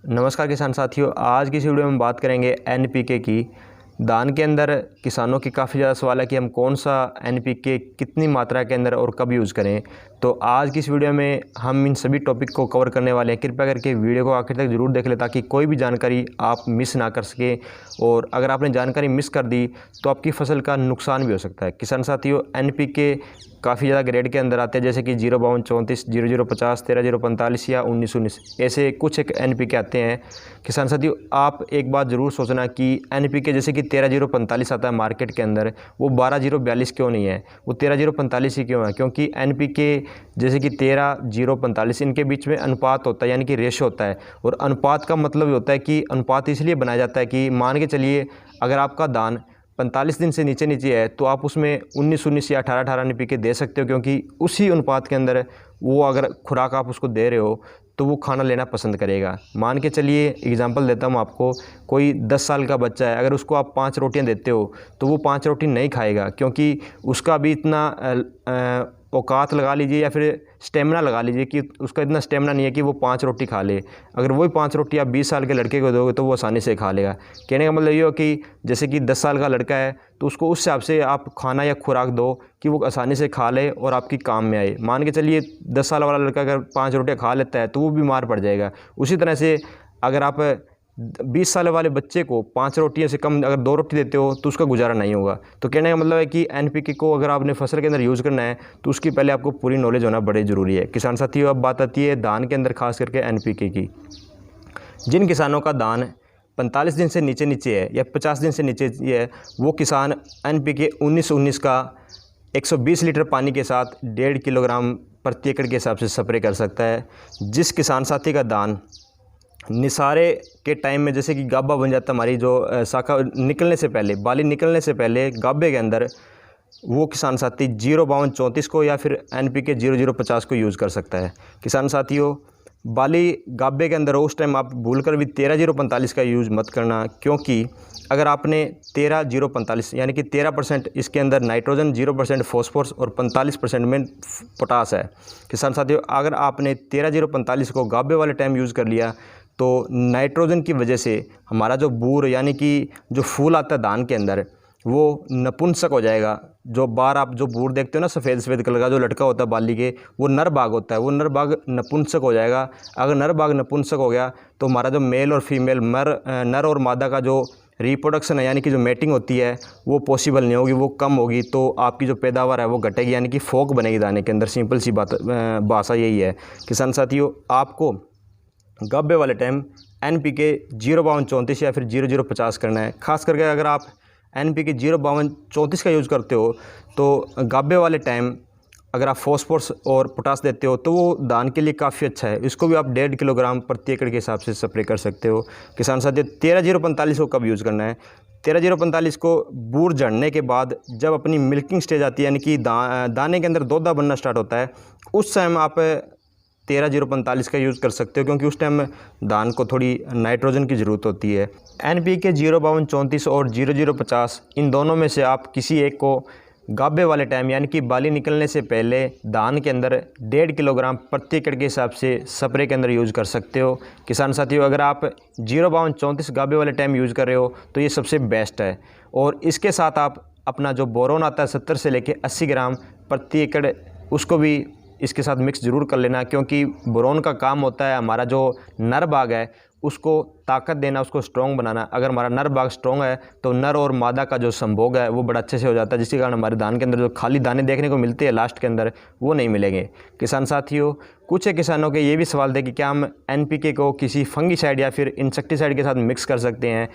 नमस्कार किसान साथियों, आज की इस वीडियो में हम बात करेंगे एनपीके की। धान के अंदर किसानों की काफ़ी ज़्यादा सवाल है कि हम कौन सा एनपीके कितनी मात्रा के अंदर और कब यूज़ करें। तो आज की इस वीडियो में हम इन सभी टॉपिक को कवर करने वाले हैं। कृपया करके वीडियो को आखिर तक ज़रूर देख लें ताकि कोई भी जानकारी आप मिस ना कर सकें, और अगर आपने जानकारी मिस कर दी तो आपकी फसल का नुकसान भी हो सकता है। किसान साथियों, एनपीके काफ़ी ज़्यादा ग्रेड के अंदर आते हैं, जैसे कि 05234, 0050, 13045 या 1919, ऐसे कुछ एक एनपीके आते हैं। किसान साथियों, आप एक बात ज़रूर सोचना कि एनपीके जैसे कि 13045 आता है मार्केट के अंदर, वो 12042 क्यों नहीं है, वो 13045 ही क्यों है? क्योंकि एनपीके जैसे कि 13045 इनके बीच में अनुपात होता है, यानी कि रेशो होता है। और अनुपात का मतलब ये होता है कि अनुपात इसलिए बनाया जाता है कि मान के चलिए अगर आपका धान 45 दिन से नीचे है तो आप उसमें 19-19 या 18-18 एनपीके दे सकते हो, क्योंकि उसी अनुपात के अंदर वो अगर खुराक आप उसको दे रहे हो तो वो खाना लेना पसंद करेगा। मान के चलिए एग्जांपल देता हूँ आपको, कोई 10 साल का बच्चा है, अगर उसको आप 5 रोटियां देते हो तो वो 5 रोटी नहीं खाएगा, क्योंकि उसका भी इतना औकात लगा लीजिए या फिर स्टेमिना लगा लीजिए कि उसका इतना स्टेमिना नहीं है कि वो 5 रोटी खा ले। अगर वही 5 रोटी आप 20 साल के लड़के को दोगे तो वो आसानी से खा लेगा। कहने का मतलब ये हो कि जैसे कि 10 साल का लड़का है तो उसको उस हिसाब से आप खाना या खुराक दो कि वो आसानी से खा ले और आपकी काम में आए। मान के चलिए 10 साल वाला लड़का अगर 5 रोटियाँ खा लेता है तो वो बीमार पड़ जाएगा। उसी तरह से अगर आप 20 साल वाले बच्चे को 5 रोटियों से कम अगर 2 रोटी देते हो तो उसका गुजारा नहीं होगा। तो कहने का मतलब है कि एनपीके को अगर आपने फसल के अंदर यूज़ करना है तो उसकी पहले आपको पूरी नॉलेज होना बड़े ज़रूरी है। किसान साथियों, अब बात आती है धान के अंदर खास करके एनपीके की। जिन किसानों का धान 45 दिन से नीचे है या 50 दिन से नीचे है, वो किसान एनपीके 19-19 का 120 लीटर पानी के साथ 1.5 किलोग्राम प्रति एकड़ के हिसाब से स्प्रे कर सकता है। जिस किसान साथी का धान निसारे के टाइम में जैसे कि गाभा बन जाता है, हमारी जो शाखा निकलने से पहले, बाली निकलने से पहले गाभे के अंदर, वो किसान साथी 05234 को या फिर एनपीके 0050 को यूज़ कर सकता है। किसान साथियों, बाली गाभे के अंदर उस टाइम आप भूलकर भी 13045 का यूज़ मत करना, क्योंकि अगर आपने 13045 यानी कि 13% इसके अंदर नाइट्रोजन, 0% फॉस्फोरस और 45% में पोटास है। किसान साथियों, अगर आपने 13045 को गाभे वाले टाइम यूज़ कर लिया तो नाइट्रोजन की वजह से हमारा जो बूर यानी कि जो फूल आता है धान के अंदर, वो नपुंसक हो जाएगा। जो बार आप जो बूर देखते हो ना, सफ़ेद सफ़ेद कलर का जो लटका होता है बाली के, वो नर बाग होता है, वो नर बाग नपुंसक हो जाएगा। अगर नर बाग नपुंसक हो गया तो हमारा जो मेल और फीमेल नर और मादा का जो रिप्रोडक्शन है, यानी कि जो मेटिंग होती है, वो पॉसिबल नहीं होगी, वो कम होगी। तो आपकी जो पैदावार है वो घटेगी, यानी कि फोक बनेगी दाने के अंदर। सिंपल सी बात भाषा यही है। किसान साथियों, आपको गाभे वाले टाइम एनपीके 05234 या फिर 0050 करना है। खास करके अगर आप एनपीके 05234 का यूज़ करते हो तो गाभे वाले टाइम अगर आप फॉस्फोरस और पोटास देते हो तो वो धान के लिए काफ़ी अच्छा है। इसको भी आप 1.5 किलोग्राम प्रति एकड़ के हिसाब से स्प्रे कर सकते हो। किसान साथियों, 13045 को कब यूज़ करना है? 13045 को बूर झड़ने के बाद जब अपनी मिल्किंग स्टेज आती है, यानी कि दाने के अंदर दोधा बनना स्टार्ट होता है, उस टाइम आप 13045 का यूज़ कर सकते हो, क्योंकि उस टाइम धान को थोड़ी नाइट्रोजन की ज़रूरत होती है। एनपीके 05234 और 0050 इन दोनों में से आप किसी एक को गाभे वाले टाइम, यानी कि बाली निकलने से पहले धान के अंदर 1.5 किलोग्राम प्रति एकड़ के हिसाब से स्प्रे के अंदर यूज़ कर सकते हो। किसान साथियों, अगर आप 05234 गाभे वाले टाइम यूज़ कर रहे हो तो ये सबसे बेस्ट है। और इसके साथ आप अपना जो बोरोन आता है 70 से लेकर 80 ग्राम प्रति एकड़, उसको भी इसके साथ मिक्स ज़रूर कर लेना, क्योंकि बोरोन का काम होता है हमारा जो नर बाग है उसको ताकत देना, उसको स्ट्रॉन्ग बनाना। अगर हमारा नर बाग स्ट्रॉन्ग है तो नर और मादा का जो संभोग है वो बड़ा अच्छे से हो जाता है, जिसके कारण हमारे धान के अंदर जो खाली दाने देखने को मिलते हैं लास्ट के अंदर, वो नहीं मिलेंगे। किसान साथियों, कुछ किसानों के ये भी सवाल थे कि क्या हम एनपीके को किसी फंगीसाइड या फिर इंसेक्टिसाइड के साथ मिक्स कर सकते हैं?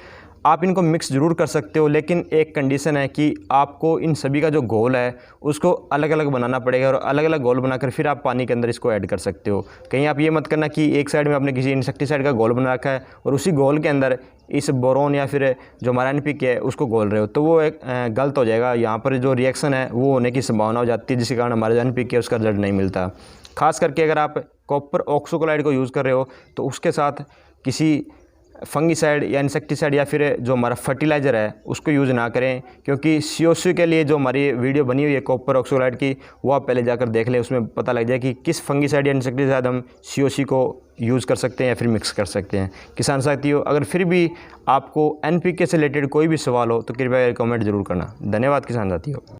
आप इनको मिक्स ज़रूर कर सकते हो, लेकिन एक कंडीशन है कि आपको इन सभी का जो घोल है उसको अलग अलग बनाना पड़ेगा, और अलग अलग घोल बनाकर फिर आप पानी के अंदर इसको ऐड कर सकते हो। कहीं आप ये मत करना कि एक साइड में आपने किसी इंसेक्टिसाइड का घोल बना रखा है और उसी घोल के अंदर इस बोरोन या फिर जो हमारा एनपीके है उसको घोल रहे हो, तो वो एक गलत हो जाएगा। यहाँ पर जो रिएक्शन है वो होने की संभावना हो जाती है, जिसके कारण हमारा जो एनपीके है उसका रिजल्ट नहीं मिलता। खास करके अगर आप कॉपर ऑक्सोक्लोराइड को यूज़ कर रहे हो तो उसके साथ किसी फंगीसाइड या इंसेक्टिसाइड या फिर जो हमारा फर्टिलाइज़र है उसको यूज़ ना करें, क्योंकि COC के लिए जो हमारी वीडियो बनी हुई है कॉपर ऑक्सोक्लाइड की, वो आप पहले जाकर देख लें, उसमें पता लग जाए कि किस फंगीसाइड या इंसेक्टिसाइड हम COC को यूज़ कर सकते हैं या फिर मिक्स कर सकते हैं। किसान साथियों, अगर फिर भी आपको NPK से रिलेटेड कोई भी सवाल हो तो कृपया कमेंट ज़रूर करना। धन्यवाद किसान साथियों।